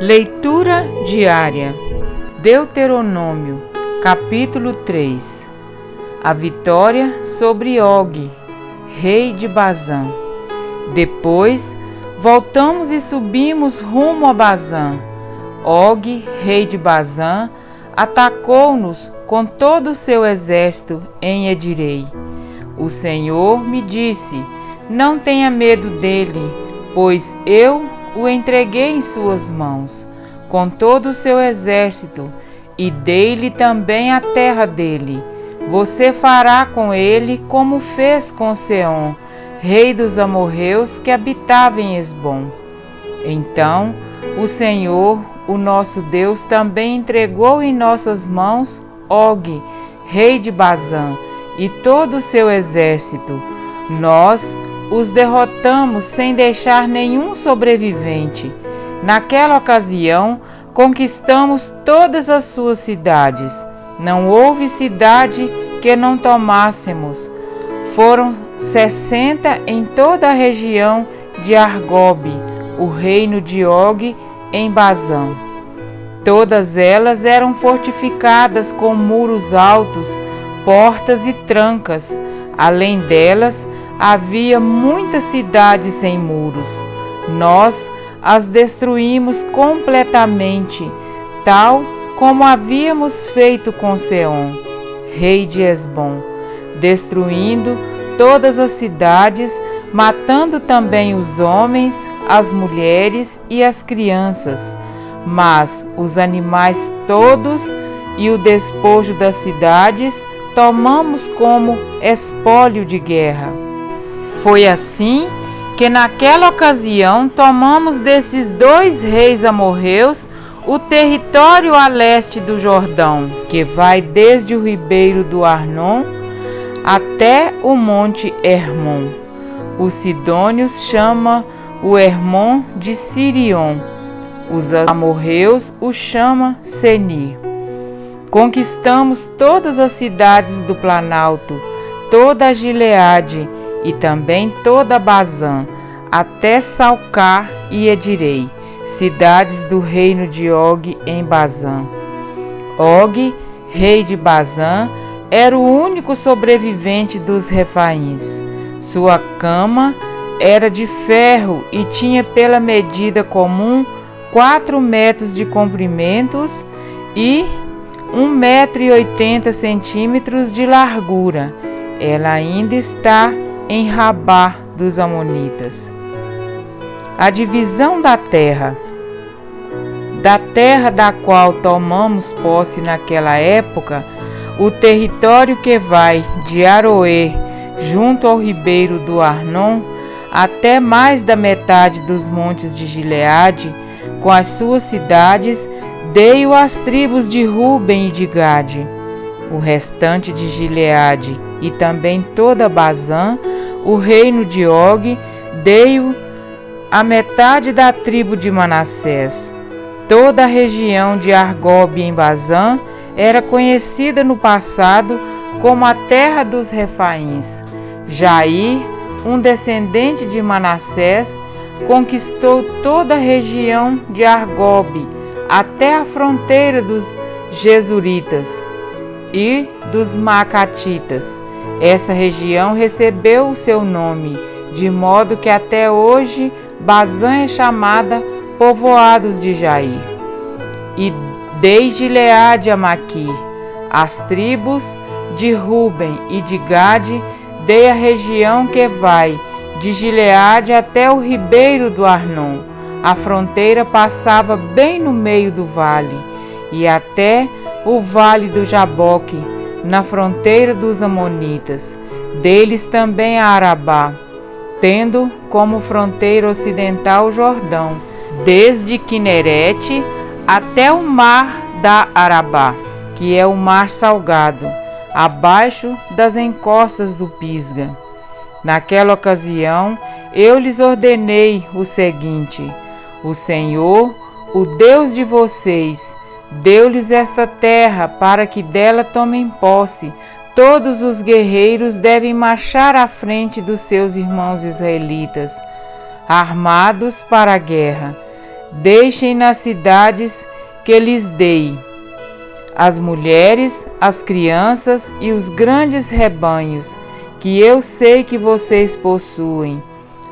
Leitura diária. Deuteronômio, capítulo 3. A vitória sobre Og, rei de Bazã. Depois, voltamos e subimos rumo a Bazã. Og, rei de Bazã, atacou-nos com todo o seu exército em Edirei. O Senhor me disse: não tenha medo dele, pois eu o entreguei em suas mãos, com todo o seu exército, e dei-lhe também a terra dele. Você fará com ele como fez com Seom, rei dos amorreus que habitava em Esbom. Então o Senhor, o nosso Deus, também entregou em nossas mãos Og, rei de Bazã, e todo o seu exército. Nós os derrotamos sem deixar nenhum sobrevivente. Naquela ocasião, conquistamos todas as suas cidades. Não houve cidade que não tomássemos. Foram 60 em toda a região de Argobe, o reino de Og em Bazã. Todas elas eram fortificadas com muros altos, portas e trancas. Além delas, havia muitas cidades sem muros. Nós as destruímos completamente, tal como havíamos feito com Seom, rei de Esbom, destruindo todas as cidades, matando também os homens, as mulheres e as crianças, mas os animais todos e o despojo das cidades tomamos como espólio de guerra. Foi assim que naquela ocasião tomamos desses dois reis amorreus o território a leste do Jordão, que vai desde o ribeiro do Arnon até o monte Hermon. Os sidônios chamam o Hermon de Sirion, os amorreus o chamam Senir. Conquistamos todas as cidades do Planalto, toda a Gileade e também toda Bazã, até Salcar e Edirei, cidades do reino de Og em Bazã. Og, rei de Bazã, era o único sobrevivente dos Refaíns. Sua cama era de ferro e tinha pela medida comum 4 metros de comprimentos e 1,80 m de largura. Ela ainda está em Rabá dos Amonitas. A divisão da terra da qual tomamos posse naquela época, o território que vai de Aroê, junto ao ribeiro do Arnon, até mais da metade dos montes de Gileade, com as suas cidades, dei-o às tribos de Ruben e de Gade. O restante de Gileade e também toda Bazã, o reino de Og, dei-o à metade da tribo de Manassés. Toda a região de Argobe em Bazã era conhecida no passado como a terra dos Refaíns. Jair, um descendente de Manassés, conquistou toda a região de Argobe até a fronteira dos Gesuritas e dos Macatitas. Essa região recebeu o seu nome, de modo que até hoje Bazã é chamada Povoados de Jair. E dei Gileade a Maquir, as tribos de Ruben e de Gade, dei a região que vai de Gileade até o ribeiro do Arnon. A fronteira passava bem no meio do vale, e até o vale do Jaboque, na fronteira dos Amonitas. Deles também a Arabá, tendo como fronteira ocidental o Jordão, desde Quinerete até o mar da Arabá, que é o mar salgado, abaixo das encostas do Pisga. Naquela ocasião, eu lhes ordenei o seguinte: o Senhor, o Deus de vocês, deu-lhes esta terra para que dela tomem posse. Todos os guerreiros devem marchar à frente dos seus irmãos israelitas, armados para a guerra. deixem nas cidades que lhes dei as mulheres, as crianças e os grandes rebanhos, que eu sei que vocês possuem,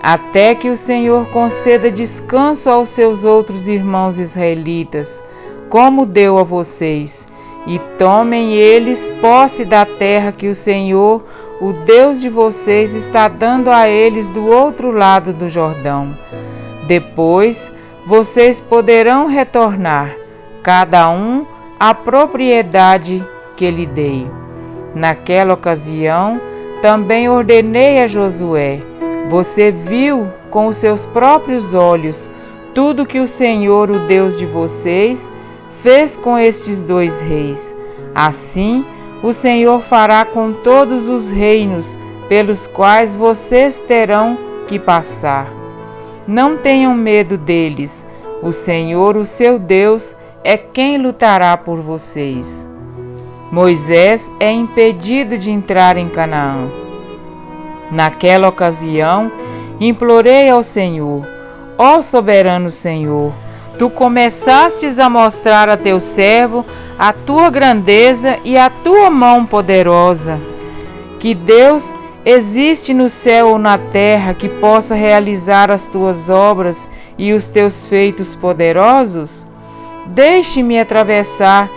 até que o Senhor conceda descanso aos seus outros irmãos israelitas, como deu a vocês, e tomem eles posse da terra que o Senhor, o Deus de vocês, está dando a eles do outro lado do Jordão. Depois, vocês poderão retornar, cada um à propriedade que lhe dei. Naquela ocasião, também ordenei a Josué: você viu com os seus próprios olhos tudo que o Senhor, o Deus de vocês, fez com estes dois reis. Assim, o Senhor fará com todos os reinos pelos quais vocês terão que passar. Não tenham medo deles. O Senhor, o seu Deus, é quem lutará por vocês. Moisés é impedido de entrar em Canaã. Naquela ocasião, implorei ao Senhor: ó soberano Senhor, tu começastes a mostrar a teu servo a tua grandeza e a tua mão poderosa. Que Deus existe no céu ou na terra que possa realizar as tuas obras e os teus feitos poderosos? Deixe-me atravessar,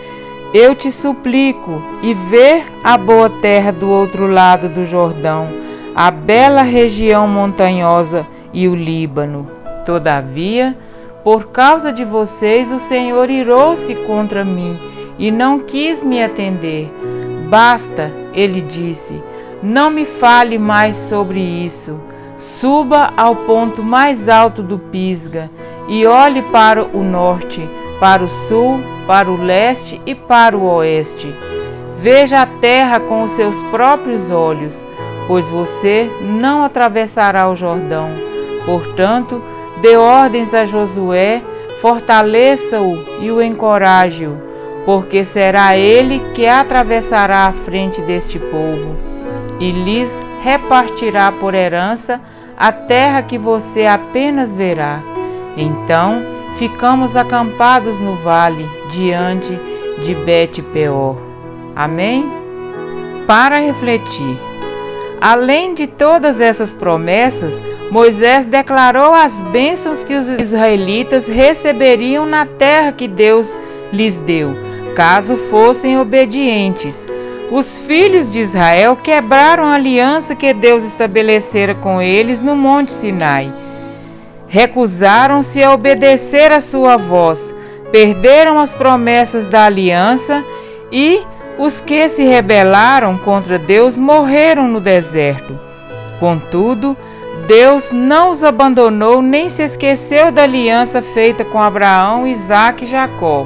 eu te suplico, e ver a boa terra do outro lado do Jordão, a bela região montanhosa e o Líbano. Todavia, por causa de vocês, o Senhor irou-se contra mim e não quis me atender. Basta, ele disse, não me fale mais sobre isso. Suba ao ponto mais alto do Pisga e olhe para o norte, para o sul, para o leste e para o oeste. Veja a terra com os seus próprios olhos, pois você não atravessará o Jordão. Portanto, dê ordens a Josué, fortaleça-o e o encoraje-o, porque será ele que atravessará a frente deste povo e lhes repartirá por herança a terra que você apenas verá. Então, ficamos acampados no vale, diante de Bet-peor. Amém? Para refletir. Além de todas essas promessas, Moisés declarou as bênçãos que os israelitas receberiam na terra que Deus lhes deu, caso fossem obedientes. Os filhos de Israel quebraram a aliança que Deus estabelecera com eles no Monte Sinai. Recusaram-se a obedecer a sua voz, perderam as promessas da aliança e os que se rebelaram contra Deus morreram no deserto. Contudo, Deus não os abandonou nem se esqueceu da aliança feita com Abraão, Isaque e Jacó.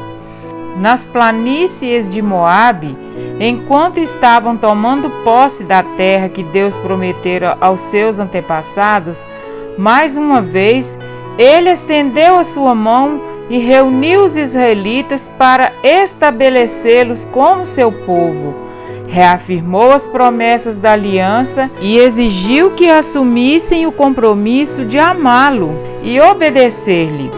Nas planícies de Moabe, enquanto estavam tomando posse da terra que Deus prometera aos seus antepassados, mais uma vez, ele estendeu a sua mão e reuniu os israelitas para estabelecê-los como seu povo. Reafirmou as promessas da aliança e exigiu que assumissem o compromisso de amá-lo e obedecer-lhe.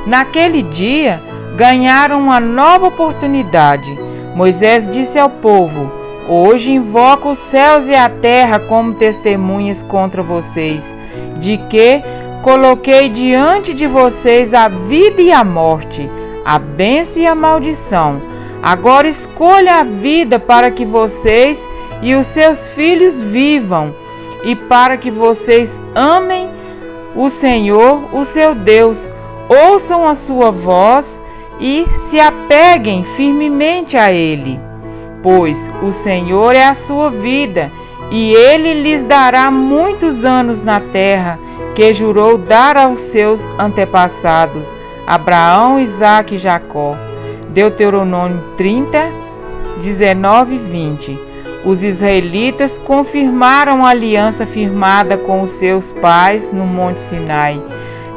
Naquele dia, ganharam uma nova oportunidade. Moisés disse ao povo: hoje invoco os céus e a terra como testemunhas contra vocês, de que coloquei diante de vocês a vida e a morte, a bênção e a maldição. Agora escolha a vida para que vocês e os seus filhos vivam, e para que vocês amem o Senhor, o seu Deus, ouçam a sua voz e se apeguem firmemente a Ele. Pois o Senhor é a sua vida, e Ele lhes dará muitos anos na terra que jurou dar aos seus antepassados, Abraão, Isaque e Jacó. Deuteronômio 30, 19 e 20. Os israelitas confirmaram a aliança firmada com os seus pais no Monte Sinai.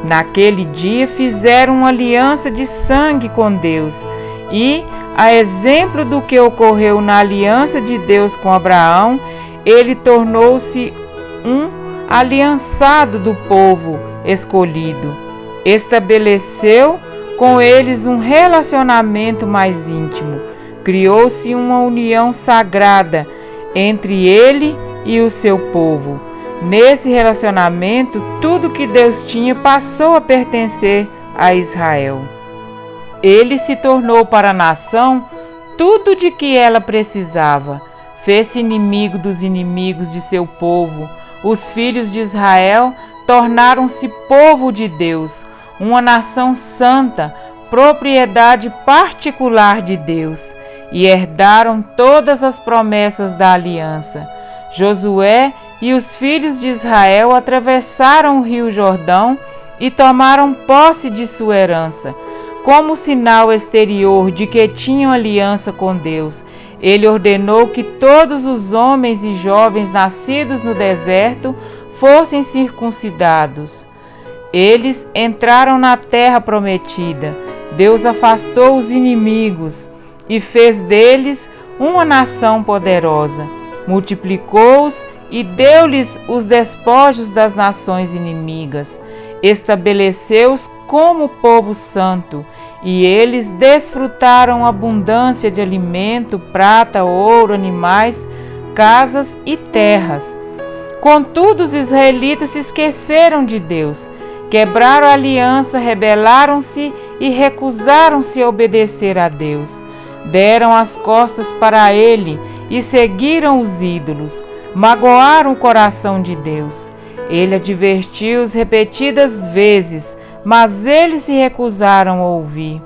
Naquele dia fizeram uma aliança de sangue com Deus e, a exemplo do que ocorreu na aliança de Deus com Abraão, ele tornou-se um aliançado do povo escolhido. estabeleceu com eles um relacionamento mais íntimo. Criou-se uma união sagrada entre ele e o seu povo. Nesse relacionamento, tudo que Deus tinha passou a pertencer a Israel. Ele se tornou para a nação tudo de que ela precisava. Fez-se inimigo dos inimigos de seu povo. Os filhos de Israel tornaram-se povo de Deus, uma nação santa, propriedade particular de Deus, e herdaram todas as promessas da aliança. Josué e os filhos de Israel atravessaram o rio Jordão e tomaram posse de sua herança. Como sinal exterior de que tinham aliança com Deus, ele ordenou que todos os homens e jovens nascidos no deserto fossem circuncidados. Eles entraram na terra prometida. Deus afastou os inimigos e fez deles uma nação poderosa. Multiplicou-os e deu-lhes os despojos das nações inimigas. Estabeleceu-os como povo santo, e eles desfrutaram abundância de alimento, prata, ouro, animais, casas e terras. Contudo, os israelitas se esqueceram de Deus, quebraram a aliança, rebelaram-se e recusaram-se a obedecer a Deus. Deram as costas para ele e seguiram os ídolos. Magoaram o coração de Deus. Ele advertiu-os repetidas vezes, mas eles se recusaram a ouvir.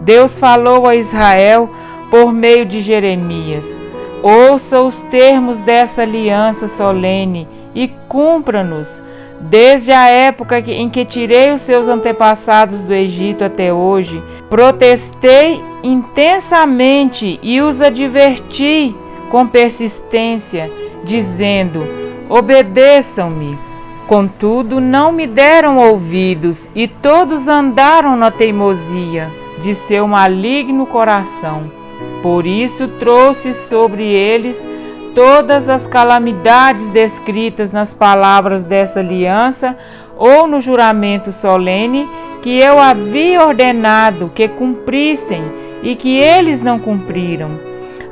Deus falou a Israel por meio de Jeremias: ouça os termos dessa aliança solene e cumpra-nos. Desde a época em que tirei os seus antepassados do Egito até hoje, protestei intensamente e os adverti com persistência, dizendo: obedeçam-me. Contudo, não me deram ouvidos, e todos andaram na teimosia de seu maligno coração. Por isso trouxe sobre eles todas as calamidades descritas nas palavras dessa aliança ou no juramento solene que eu havia ordenado que cumprissem e que eles não cumpriram.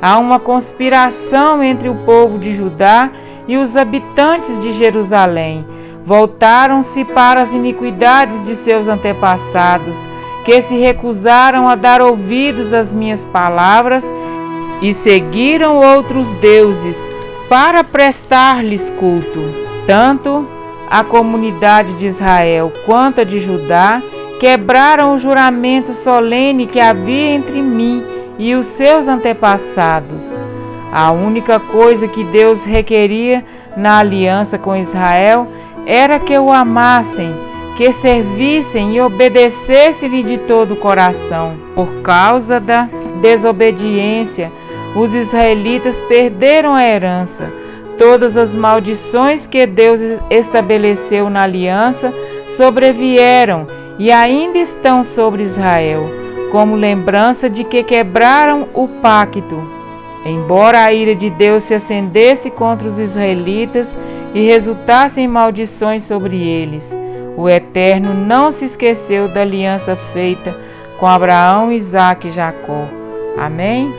Há uma conspiração entre o povo de Judá e os habitantes de Jerusalém. Voltaram-se para as iniquidades de seus antepassados, que se recusaram a dar ouvidos às minhas palavras e seguiram outros deuses para prestar-lhes culto. Tanto a comunidade de Israel quanto a de Judá quebraram o juramento solene que havia entre mim e os seus antepassados. A única coisa que Deus requeria na aliança com Israel era que o amassem, que servissem e obedecessem-lhe de todo o coração. Por causa da desobediência, os israelitas perderam a herança. Todas as maldições que Deus estabeleceu na aliança sobrevieram e ainda estão sobre Israel, como lembrança de que quebraram o pacto. Embora a ira de Deus se acendesse contra os israelitas e resultasse em maldições sobre eles, o Eterno não se esqueceu da aliança feita com Abraão, Isaque e Jacó. Amém?